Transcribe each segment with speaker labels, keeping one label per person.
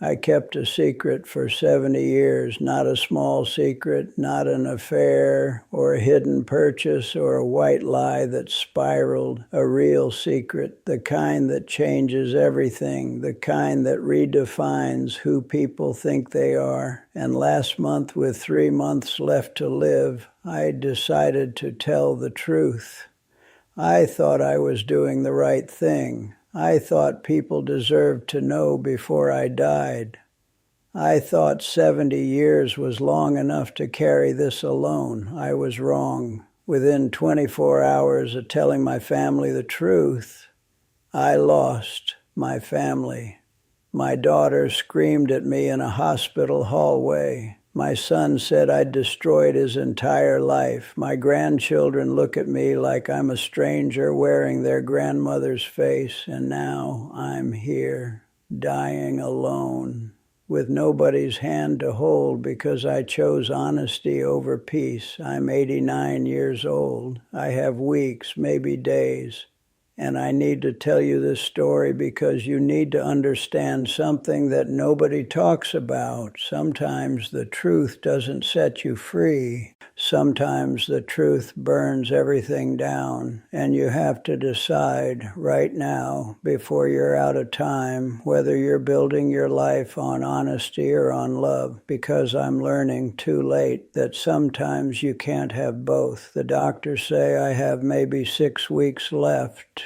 Speaker 1: I kept a secret for 70 years, not a small secret, not an affair or a hidden purchase or a white lie that spiraled, a real secret, the kind that changes everything, the kind that redefines who people think they are. And last month, with 3 months left to live, I decided to tell the truth. I thought I was doing the right thing. I thought people deserved to know before I died. I thought 70 years was long enough to carry this alone. I was wrong. Within 24 hours of telling my family the truth, I lost my family. My daughter screamed at me in a hospital hallway. My son said I'd destroyed his entire life. My grandchildren look at me like I'm a stranger wearing their grandmother's face, and now I'm here, dying alone, with nobody's hand to hold because I chose honesty over peace. I'm 89 years old. I have weeks, maybe days. And I need to tell you this story because you need to understand something that nobody talks about. Sometimes the truth doesn't set you free. Sometimes the truth burns everything down. And you have to decide right now, before you're out of time, whether you're building your life on honesty or on love. Because I'm learning too late that sometimes you can't have both. The doctors say I have maybe 6 weeks left.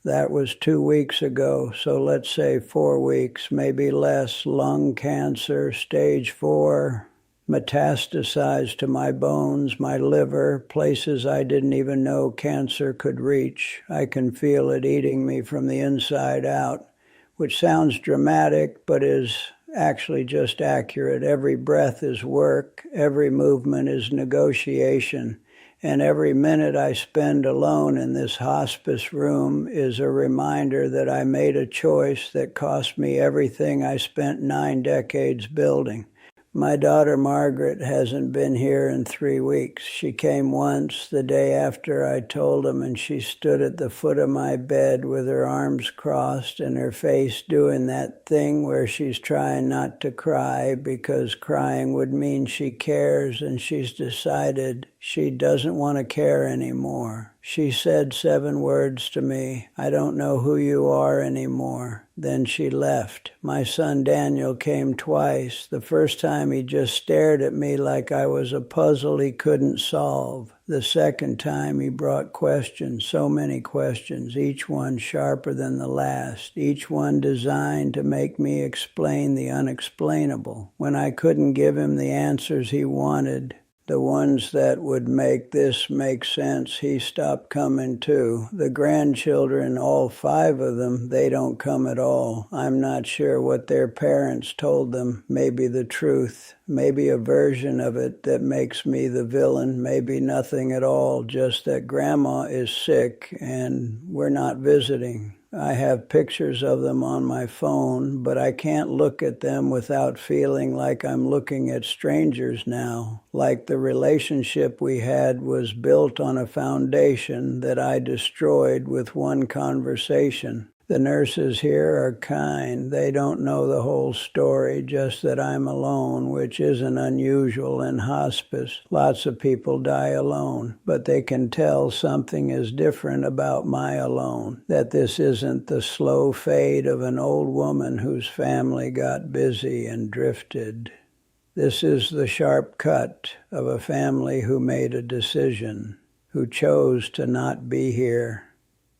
Speaker 1: That was 2 weeks ago, so let's say 4 weeks, maybe less. Lung cancer, stage 4, metastasized to my bones, my liver, places I didn't even know cancer could reach. I can feel it eating me from the inside out, which sounds dramatic, but is actually just accurate. Every breath is work, every movement is negotiation. And every minute I spend alone in this hospice room is a reminder that I made a choice that cost me everything I spent 9 decades building. My daughter Margaret hasn't been here in 3 weeks. She came once the day after I told him, and she stood at the foot of my bed with her arms crossed and her face doing that thing where she's trying not to cry because crying would mean she cares, and she's decided she doesn't want to care anymore. She said 7 words to me, "I don't know who you are anymore." Then she left. My son Daniel came twice. The first time he just stared at me like I was a puzzle he couldn't solve. The second time he brought questions, so many questions, each one sharper than the last, each one designed to make me explain the unexplainable. When I couldn't give him the answers he wanted, the ones that would make this make sense, he stopped coming too. The grandchildren, all 5 of them, they don't come at all. I'm not sure what their parents told them. Maybe the truth, maybe a version of it that makes me the villain, maybe nothing at all, just that grandma is sick and we're not visiting. I have pictures of them on my phone, but I can't look at them without feeling like I'm looking at strangers now, like the relationship we had was built on a foundation that I destroyed with one conversation. The nurses here are kind. They don't know the whole story, just that I'm alone, which isn't unusual in hospice. Lots of people die alone, but they can tell something is different about my alone, that this isn't the slow fade of an old woman whose family got busy and drifted. This is the sharp cut of a family who made a decision, who chose to not be here.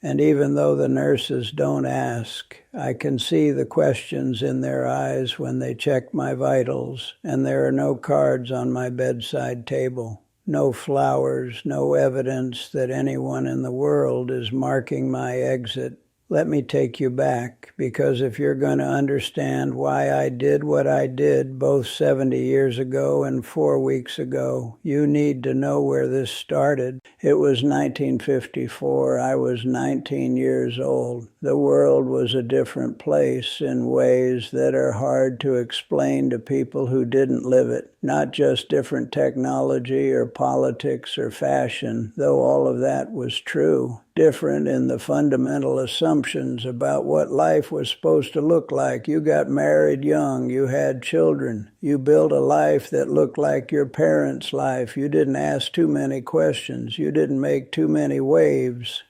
Speaker 1: And even though the nurses don't ask, I can see the questions in their eyes when they check my vitals, and there are no cards on my bedside table, no flowers, no evidence that anyone in the world is marking my exit. Let me take you back, because if you're going to understand why I did what I did both 70 years ago and 4 weeks ago, you need to know where this started. It was 1954. I was 19 years old. The world was a different place in ways that are hard to explain to people who didn't live it. Not just different technology or politics or fashion, though all of that was true. different in the fundamental assumptions about what life was supposed to look like. You got married young, you had children, you built a life that looked like your parents' life. You didn't ask too many questions, you didn't make too many waves.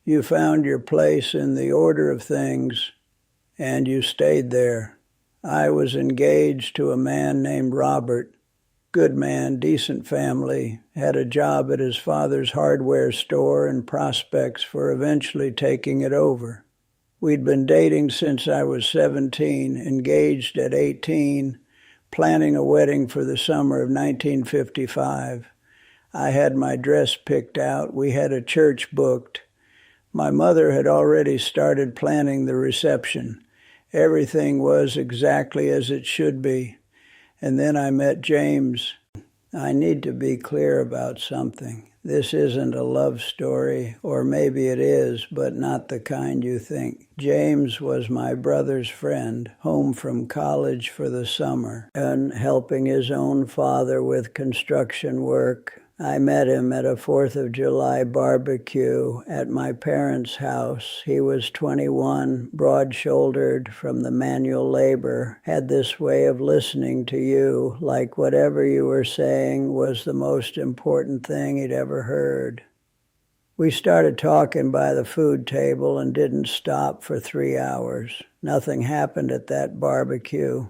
Speaker 1: You found your place in the order of things, and you stayed there. I was engaged to a man named Robert. Good man, decent family, had a job at his father's hardware store and prospects for eventually taking it over. We'd been dating since I was 17, engaged at 18, planning a wedding for the summer of 1955. I had my dress picked out. We had a church booked. My mother had already started planning the reception. Everything was exactly as it should be. And then I met James. I need to be clear about something. This isn't a love story, or maybe it is, but not the kind you think. James was my brother's friend, home from college for the summer, and helping his own father with construction work. I met him at a 4th of July barbecue at my parents' house. He was 21, broad-shouldered from the manual labor, had this way of listening to you, like whatever you were saying was the most important thing he'd ever heard. We started talking by the food table and didn't stop for 3 hours. Nothing happened at that barbecue.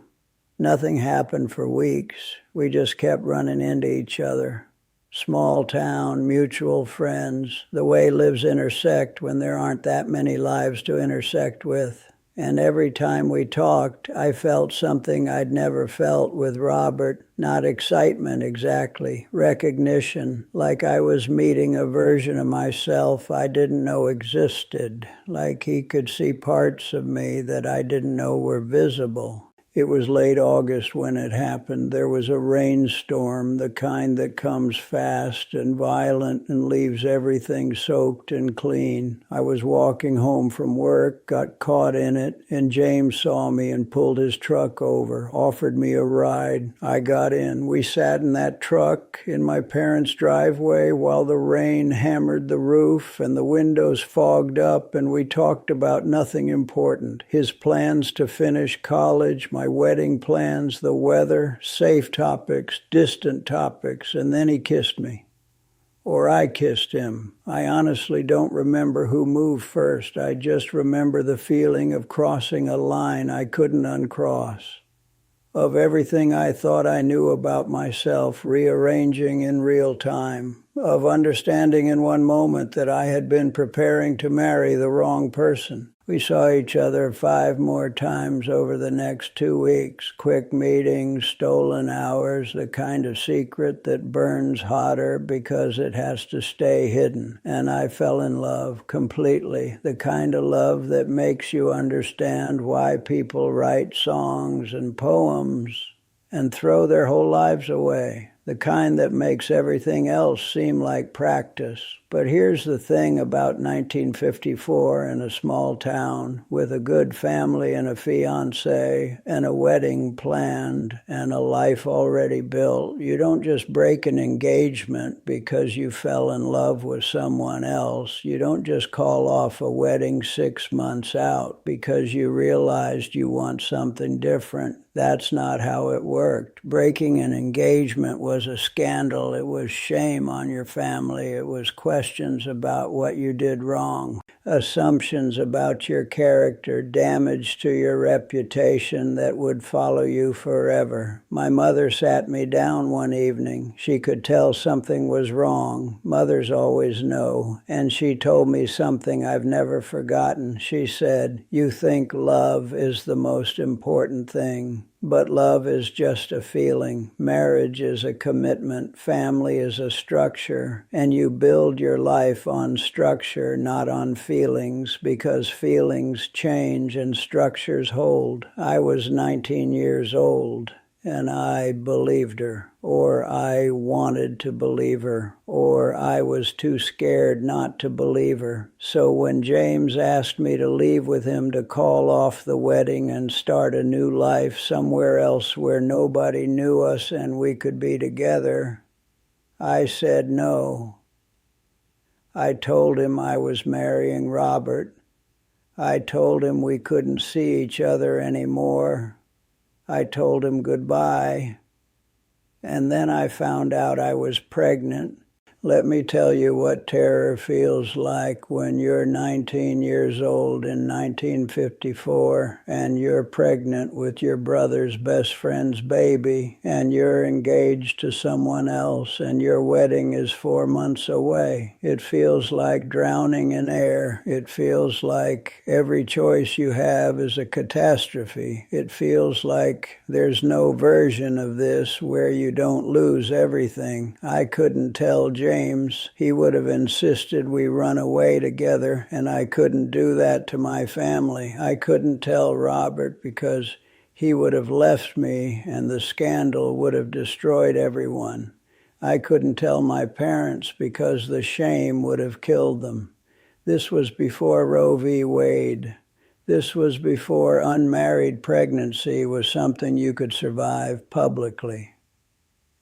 Speaker 1: Nothing happened for weeks. We just kept running into each other. Small town, mutual friends, the way lives intersect when there aren't that many lives to intersect with. And every time we talked, I felt something I'd never felt with Robert. Not excitement exactly, recognition, like I was meeting a version of myself I didn't know existed, like he could see parts of me that I didn't know were visible. It was late August when it happened. There was a rainstorm, the kind that comes fast and violent and leaves everything soaked and clean. I was walking home from work, got caught in it, and James saw me and pulled his truck over, offered me a ride. I got in. We sat in that truck in my parents' driveway while the rain hammered the roof and the windows fogged up, and we talked about nothing important. His plans to finish college, my wedding plans, the weather, safe topics, distant topics, and then he kissed me. Or I kissed him. I honestly don't remember who moved first. I just remember the feeling of crossing a line I couldn't uncross. Of everything I thought I knew about myself, rearranging in real time. Of understanding in one moment that I had been preparing to marry the wrong person. We saw each other 5 more times over the next 2 weeks. Quick meetings, stolen hours, the kind of secret that burns hotter because it has to stay hidden. And I fell in love completely. The kind of love that makes you understand why people write songs and poems and throw their whole lives away. The kind that makes everything else seem like practice. But here's the thing about 1954 in a small town with a good family and a fiancé and a wedding planned and a life already built. You don't just break an engagement because you fell in love with someone else. You don't just call off a wedding 6 months out because you realized you want something different. That's not how it worked. Breaking an engagement was a scandal. It was shame on your family. It was questions about what you did wrong, assumptions about your character, damage to your reputation that would follow you forever. My mother sat me down one evening. She could tell something was wrong. Mothers always know. And she told me something I've never forgotten. She said, "You think love is the most important thing. But love is just a feeling. Marriage is a commitment. Family is a structure. And you build your life on structure, not on feelings, because feelings change and structures hold." I was 19 years old, and I believed her, or I wanted to believe her, or I was too scared not to believe her. So when James asked me to leave with him to call off the wedding and start a new life somewhere else where nobody knew us and we could be together, I said no. I told him I was marrying Robert. I told him we couldn't see each other anymore. I told him goodbye. And then I found out I was pregnant. Let me tell you what terror feels like when you're 19 years old in 1954 and you're pregnant with your brother's best friend's baby and you're engaged to someone else and your wedding is 4 months away. It feels like drowning in air. It feels like every choice you have is a catastrophe. It feels like there's no version of this where you don't lose everything. I couldn't tell James. He would have insisted we run away together, and I couldn't do that to my family. I couldn't tell Robert because he would have left me and the scandal would have destroyed everyone. I couldn't tell my parents because the shame would have killed them. This was before Roe v. Wade. This was before unmarried pregnancy was something you could survive publicly.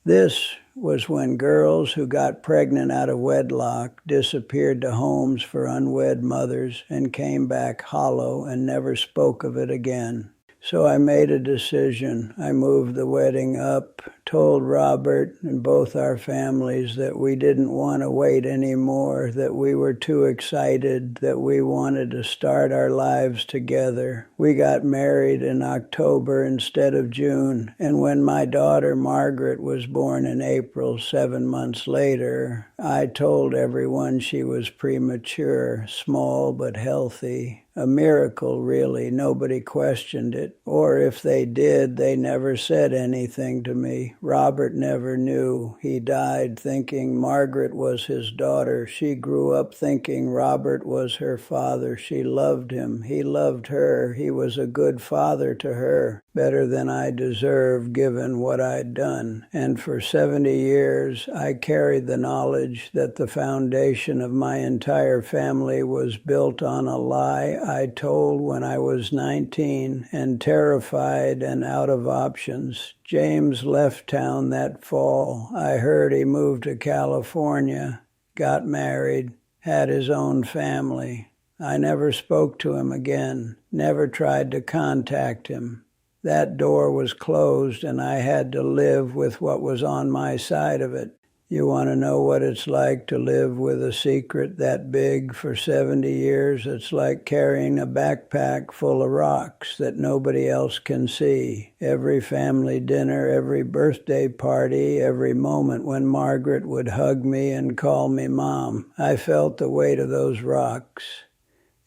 Speaker 1: This was when girls who got pregnant out of wedlock disappeared to homes for unwed mothers and came back hollow and never spoke of it again. So I made a decision. I moved the wedding up, told Robert and both our families that we didn't want to wait anymore, that we were too excited, that we wanted to start our lives together. We got married in October instead of June, and when my daughter Margaret was born in April, 7 months later, I told everyone she was premature, small but healthy. A miracle, really. Nobody questioned it. Or if they did, they never said anything to me. Robert never knew. He died thinking Margaret was his daughter. She grew up thinking Robert was her father. She loved him. He loved her. He was a good father to her. Better than I deserved given what I'd done. And for 70 years, I carried the knowledge that the foundation of my entire family was built on a lie I told when I was 19 and terrified and out of options. James left town that fall. I heard he moved to California, got married, had his own family. I never spoke to him again, never tried to contact him. That door was closed and I had to live with what was on my side of it. You want to know what it's like to live with a secret that big for 70 years? It's like carrying a backpack full of rocks that nobody else can see. Every family dinner, every birthday party, every moment when Margaret would hug me and call me Mom, I felt the weight of those rocks.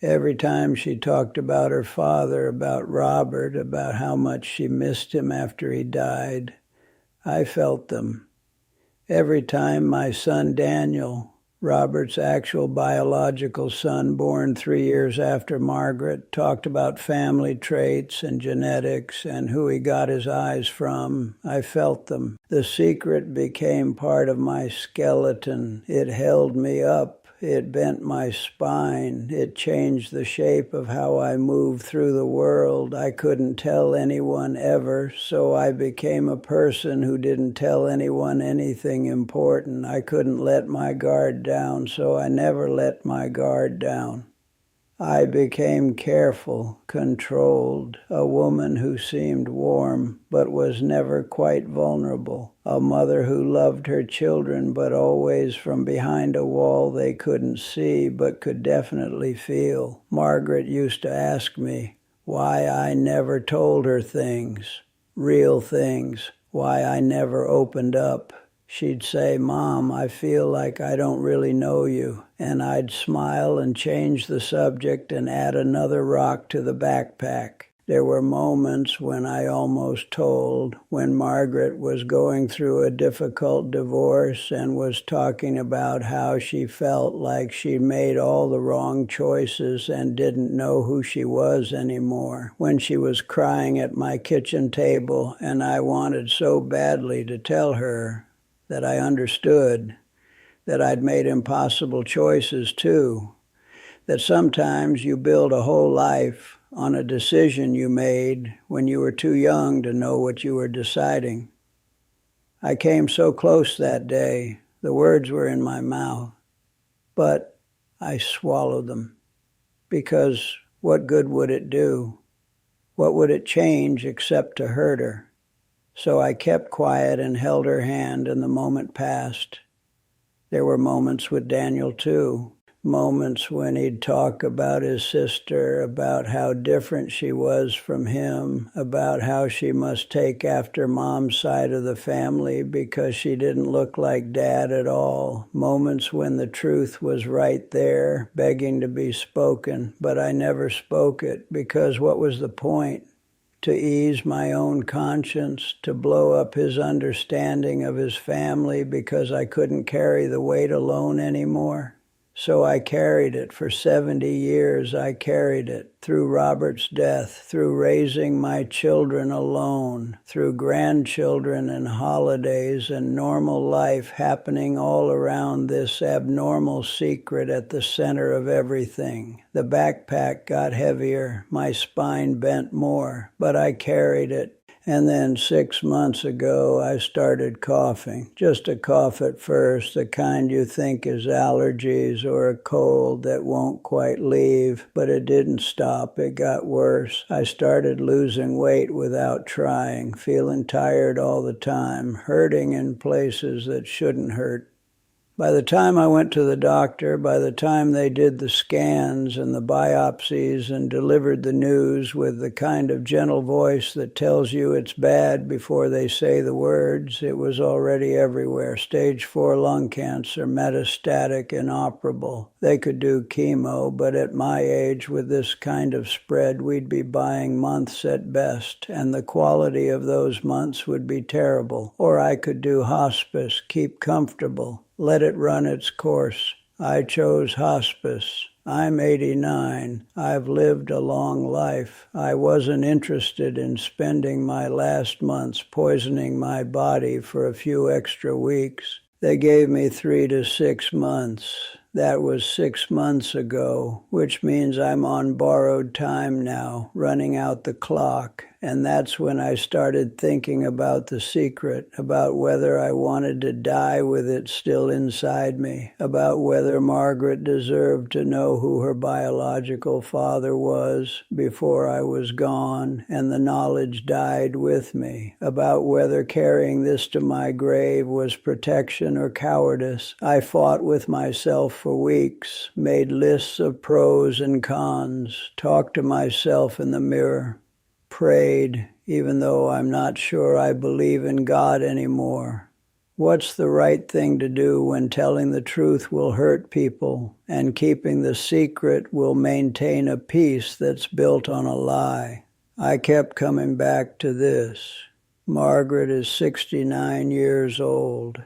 Speaker 1: Every time she talked about her father, about Robert, about how much she missed him after he died, I felt them. Every time my son Daniel, Robert's actual biological son born 3 years after Margaret, talked about family traits and genetics and who he got his eyes from, I felt them. The secret became part of my skeleton. It held me up. It bent my spine. It changed the shape of how I moved through the world. I couldn't tell anyone ever, so I became a person who didn't tell anyone anything important. I couldn't let my guard down, so I never let my guard down. I became careful, controlled, a woman who seemed warm but was never quite vulnerable, a mother who loved her children but always from behind a wall they couldn't see but could definitely feel. Margaret used to ask me why I never told her things, real things, why I never opened up. She'd say, Mom, I feel like I don't really know you. And I'd smile and change the subject and add another rock to the backpack. There were moments when I almost told, when Margaret was going through a difficult divorce and was talking about how she felt like she made all the wrong choices and didn't know who she was anymore. When she was crying at my kitchen table and I wanted so badly to tell her that I understood, that I'd made impossible choices too, that sometimes you build a whole life on a decision you made when you were too young to know what you were deciding. I came so close that day, the words were in my mouth, but I swallowed them. Because what good would it do? What would it change except to hurt her? So I kept quiet and held her hand, and the moment passed. There were moments with Daniel, too. Moments when he'd talk about his sister, about how different she was from him, about how she must take after Mom's side of the family because she didn't look like Dad at all. Moments when the truth was right there, begging to be spoken, but I never spoke it because what was the point? To ease my own conscience, to blow up his understanding of his family because I couldn't carry the weight alone anymore. So I carried it for 70 years. I carried it through Robert's death, through raising my children alone, through grandchildren and holidays and normal life happening all around this abnormal secret at the center of everything. The backpack got heavier, my spine bent more, but I carried it. And then 6 months ago, I started coughing. Just a cough at first, the kind you think is allergies or a cold that won't quite leave, but it didn't stop. It got worse. I started losing weight without trying, feeling tired all the time, hurting in places that shouldn't hurt. By the time I went to the doctor, by the time they did the scans and the biopsies and delivered the news with the kind of gentle voice that tells you it's bad before they say the words, it was already everywhere. Stage 4 lung cancer, metastatic, inoperable. They could do chemo, but at my age with this kind of spread, we'd be buying months at best, and the quality of those months would be terrible. Or I could do hospice, keep comfortable. Let it run its course. I chose hospice. I'm 89. I've lived a long life. I wasn't interested in spending my last months poisoning my body for a few extra weeks. They gave me 3 to 6 months. That was 6 months ago, which means I'm on borrowed time now, running out the clock. And that's when I started thinking about the secret, about whether I wanted to die with it still inside me, about whether Margaret deserved to know who her biological father was before I was gone and the knowledge died with me, about whether carrying this to my grave was protection or cowardice. I fought with myself for weeks, made lists of pros and cons, talked to myself in the mirror, prayed, even though I'm not sure I believe in God anymore. What's the right thing to do when telling the truth will hurt people and keeping the secret will maintain a peace that's built on a lie? I kept coming back to this. Margaret is 69 years old.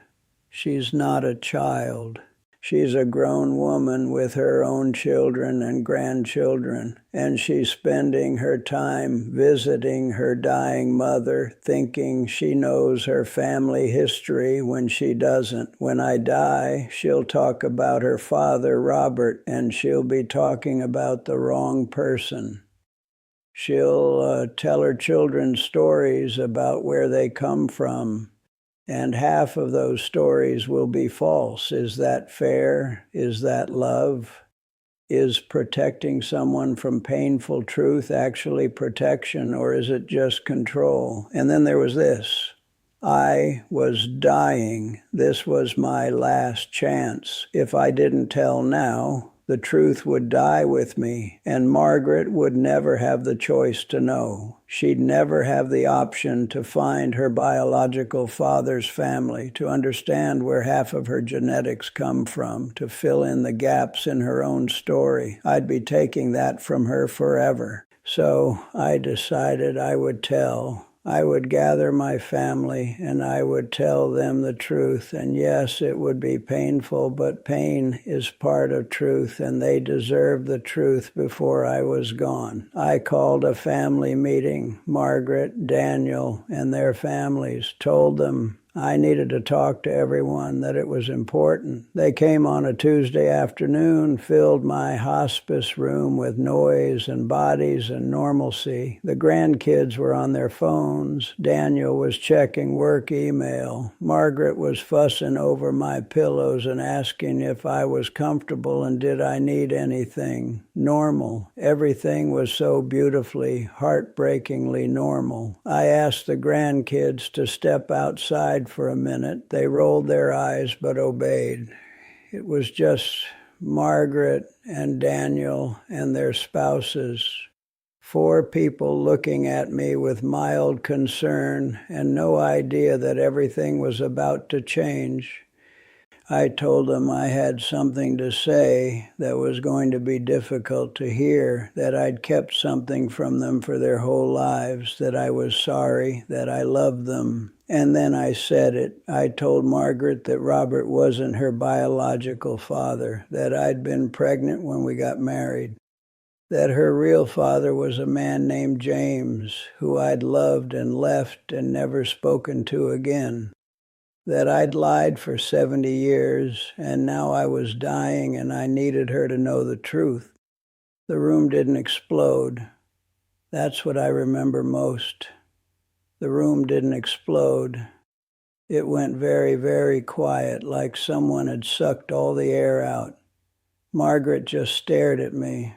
Speaker 1: She's not a child. She's a grown woman with her own children and grandchildren, and she's spending her time visiting her dying mother, thinking she knows her family history when she doesn't. When I die, she'll talk about her father, Robert, and she'll be talking about the wrong person. She'll tell her children stories about where they come from, and half of those stories will be false. Is that fair? Is that love? Is protecting someone from painful truth actually protection, or is it just control? And then there was this. I was dying. This was my last chance. If I didn't tell now, the truth would die with me, and Margaret would never have the choice to know. She'd never have the option to find her biological father's family, to understand where half of her genetics come from, to fill in the gaps in her own story. I'd be taking that from her forever. So I decided I would tell. I would gather my family and I would tell them the truth. And yes, it would be painful, but pain is part of truth, and they deserve the truth before I was gone. I called a family meeting, Margaret, Daniel, and their families, told them I needed to talk to everyone, that it was important. They came on a Tuesday afternoon, filled my hospice room with noise and bodies and normalcy. The grandkids were on their phones. Daniel was checking work email. Margaret was fussing over my pillows and asking if I was comfortable and did I need anything. Normal. Everything was so beautifully, heartbreakingly normal. I asked the grandkids to step outside for a minute. They rolled their eyes but obeyed. It was just Margaret and Daniel and their spouses. 4 people looking at me with mild concern and no idea that everything was about to change. I told them I had something to say that was going to be difficult to hear, that I'd kept something from them for their whole lives, that I was sorry, that I loved them. And then I said it. I told Margaret that Robert wasn't her biological father, that I'd been pregnant when we got married, that her real father was a man named James, who I'd loved and left and never spoken to again, that I'd lied for 70 years, and now I was dying and I needed her to know the truth. The room didn't explode. That's what I remember most. The room didn't explode. It went very, very quiet, like someone had sucked all the air out. Margaret just stared at me.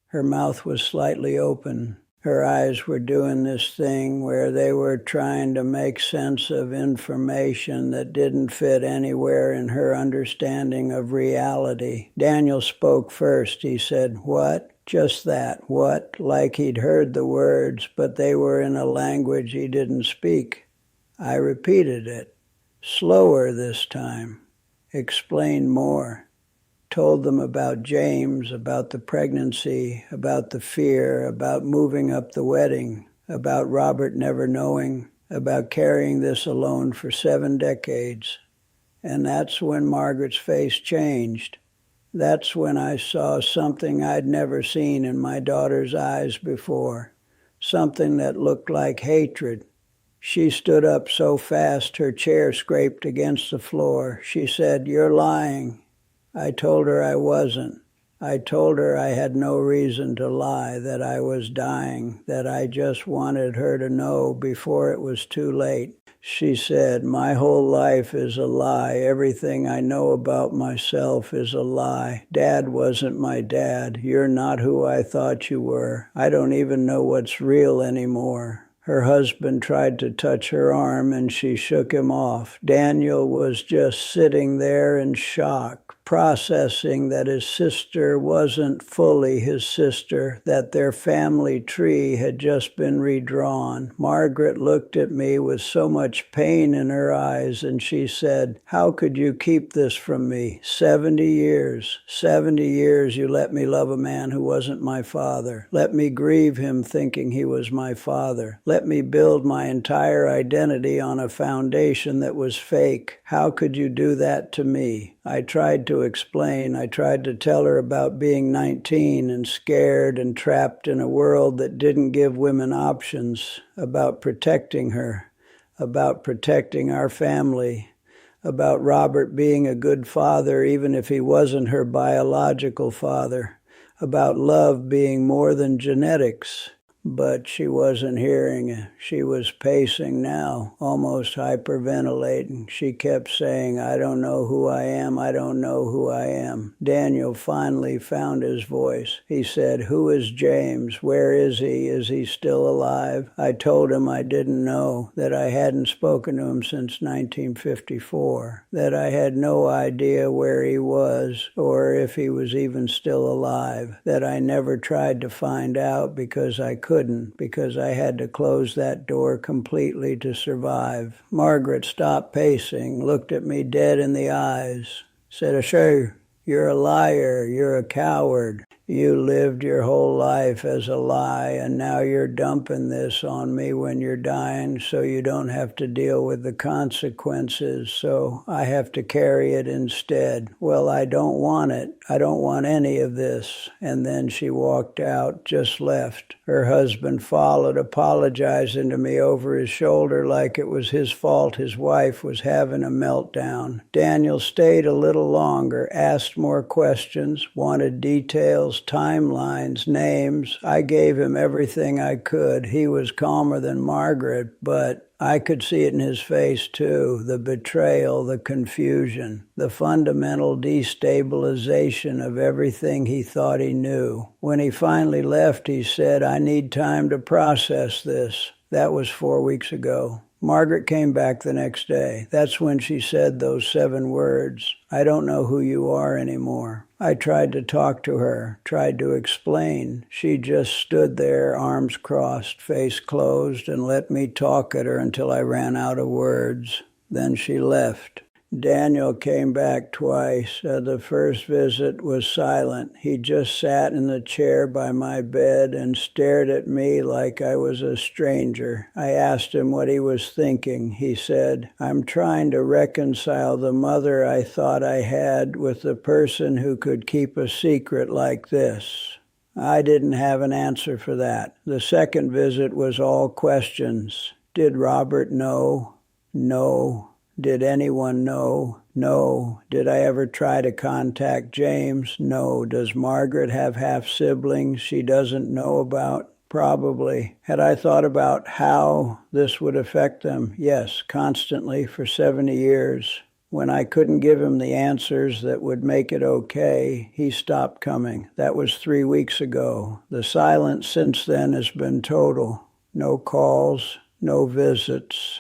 Speaker 1: Her mouth was slightly open. Her eyes were doing this thing where they were trying to make sense of information that didn't fit anywhere in her understanding of reality. Daniel spoke first. He said, "What?" Just that, "what?" Like he'd heard the words, but they were in a language he didn't speak. I repeated it, slower this time, explained more. Told them about James, about the pregnancy, about the fear, about moving up the wedding, about Robert never knowing, about carrying this alone for 7 decades. And that's when Margaret's face changed. That's when I saw something I'd never seen in my daughter's eyes before, something that looked like hatred. She stood up so fast her chair scraped against the floor. She said, "You're lying." I told her I wasn't. I told her I had no reason to lie, that I was dying, that I just wanted her to know before it was too late. She said, "My whole life is a lie. Everything I know about myself is a lie. Dad wasn't my dad. You're not who I thought you were. I don't even know what's real anymore." Her husband tried to touch her arm and she shook him off. Daniel was just sitting there in shock, processing that his sister wasn't fully his sister, that their family tree had just been redrawn. Margaret looked at me with so much pain in her eyes and she said, "How could you keep this from me? 70 years. 70 years you let me love a man who wasn't my father. Let me grieve him thinking he was my father. Let me build my entire identity on a foundation that was fake. How could you do that to me?" I tried to explain. I tried to tell her about being 19 and scared and trapped in a world that didn't give women options, about protecting her, about protecting our family, about Robert being a good father even if he wasn't her biological father, about love being more than genetics. But she wasn't hearing. She was pacing now, almost hyperventilating. She kept saying, "I don't know who I am. I don't know who I am." Daniel finally found his voice. He said, "Who is James? Where is he? Is he still alive?" I told him I didn't know, that I hadn't spoken to him since 1954, that I had no idea where he was or if he was even still alive, that I never tried to find out because I couldn't, because I had to close that door completely to survive. Margaret stopped pacing, looked at me dead in the eyes, said, "Asher, you're a liar, you're a coward. You lived your whole life as a lie, and now you're dumping this on me when you're dying so you don't have to deal with the consequences, so I have to carry it instead. Well, I don't want it. I don't want any of this. And then she walked out, just left. Her husband followed, apologizing to me over his shoulder like it was his fault his wife was having a meltdown. Daniel stayed a little longer, asked more questions, wanted details, timelines, names. I gave him everything I could. He was calmer than Margaret, but I could see it in his face too, the betrayal, the confusion, the fundamental destabilization of everything he thought he knew. When he finally left, he said, "I need time to process this." That was 4 weeks ago. Margaret came back the next day. That's when she said those 7 words. "I don't know who you are anymore." I tried to talk to her, tried to explain. She just stood there, arms crossed, face closed, and let me talk at her until I ran out of words. Then she left. Daniel came back twice. The first visit was silent. He just sat in the chair by my bed and stared at me like I was a stranger. I asked him what he was thinking. He said, "I'm trying to reconcile the mother I thought I had with the person who could keep a secret like this." I didn't have an answer for that. The second visit was all questions. Did Robert know? No. Did anyone know? No. Did I ever try to contact James? No. Does Margaret have half-siblings she doesn't know about? Probably. Had I thought about how this would affect them? Yes, constantly for 70 years. When I couldn't give him the answers that would make it okay, he stopped coming. That was 3 weeks ago. The silence since then has been total. No calls, no visits.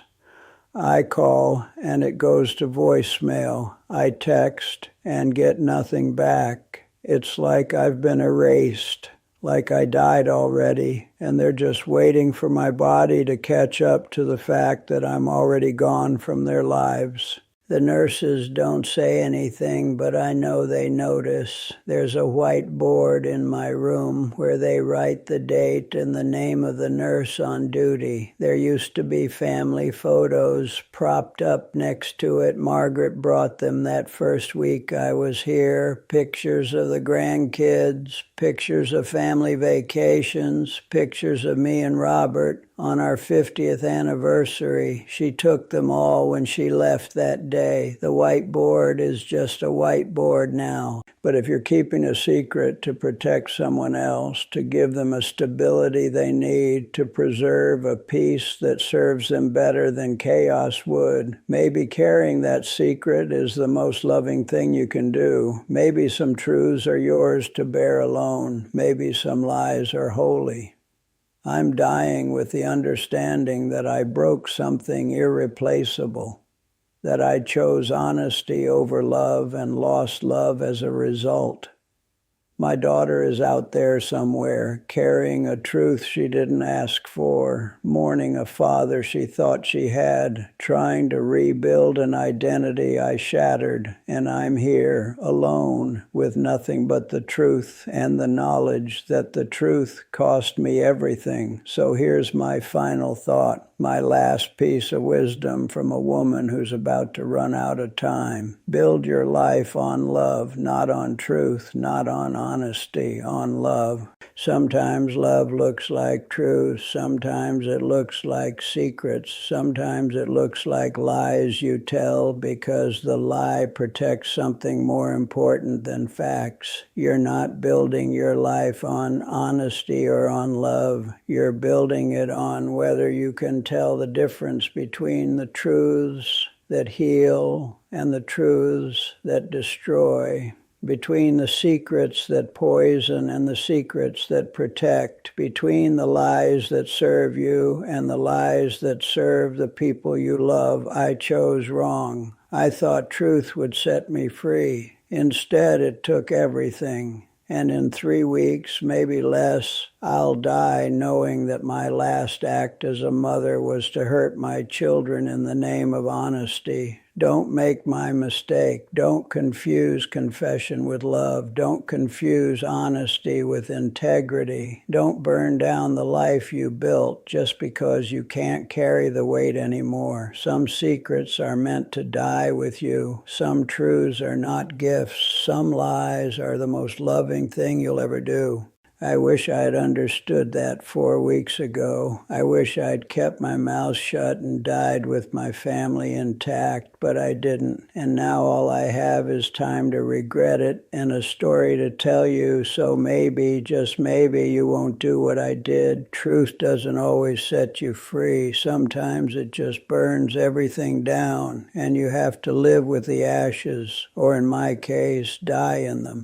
Speaker 1: I call and it goes to voicemail. I text and get nothing back. It's like I've been erased, like I died already, and they're just waiting for my body to catch up to the fact that I'm already gone from their lives. The nurses don't say anything, but I know they notice. There's a whiteboard in my room where they write the date and the name of the nurse on duty. There used to be family photos propped up next to it. Margaret brought them that first week I was here. Pictures of the grandkids, pictures of family vacations, pictures of me and Robert. On our 50th anniversary, she took them all when she left that day. The whiteboard is just a whiteboard now. But if you're keeping a secret to protect someone else, to give them a stability they need, to preserve a peace that serves them better than chaos would, maybe carrying that secret is the most loving thing you can do. Maybe some truths are yours to bear alone. Maybe some lies are holy. I'm dying with the understanding that I broke something irreplaceable, that I chose honesty over love and lost love as a result. My daughter is out there somewhere, carrying a truth she didn't ask for, mourning a father she thought she had, trying to rebuild an identity I shattered, and I'm here, alone, with nothing but the truth and the knowledge that the truth cost me everything. So here's my final thought, my last piece of wisdom from a woman who's about to run out of time. Build your life on love, not on truth, not on honesty, on love. Sometimes love looks like truth. Sometimes it looks like secrets. Sometimes it looks like lies you tell because the lie protects something more important than facts. You're not building your life on honesty or on love. You're building it on whether you can tell the difference between the truths that heal and the truths that destroy, between the secrets that poison and the secrets that protect, between the lies that serve you and the lies that serve the people you love. I chose wrong. I thought truth would set me free. Instead, it took everything. And in 3 weeks, maybe less, I'll die knowing that my last act as a mother was to hurt my children in the name of honesty. Don't make my mistake. Don't confuse confession with love. Don't confuse honesty with integrity. Don't burn down the life you built just because you can't carry the weight anymore. Some secrets are meant to die with you. Some truths are not gifts. Some lies are the most loving thing you'll ever do. I wish I'd understood that 4 weeks ago. I wish I'd kept my mouth shut and died with my family intact, but I didn't. And now all I have is time to regret it and a story to tell you, so maybe, just maybe, you won't do what I did. Truth doesn't always set you free. Sometimes it just burns everything down, and you have to live with the ashes, or in my case, die in them.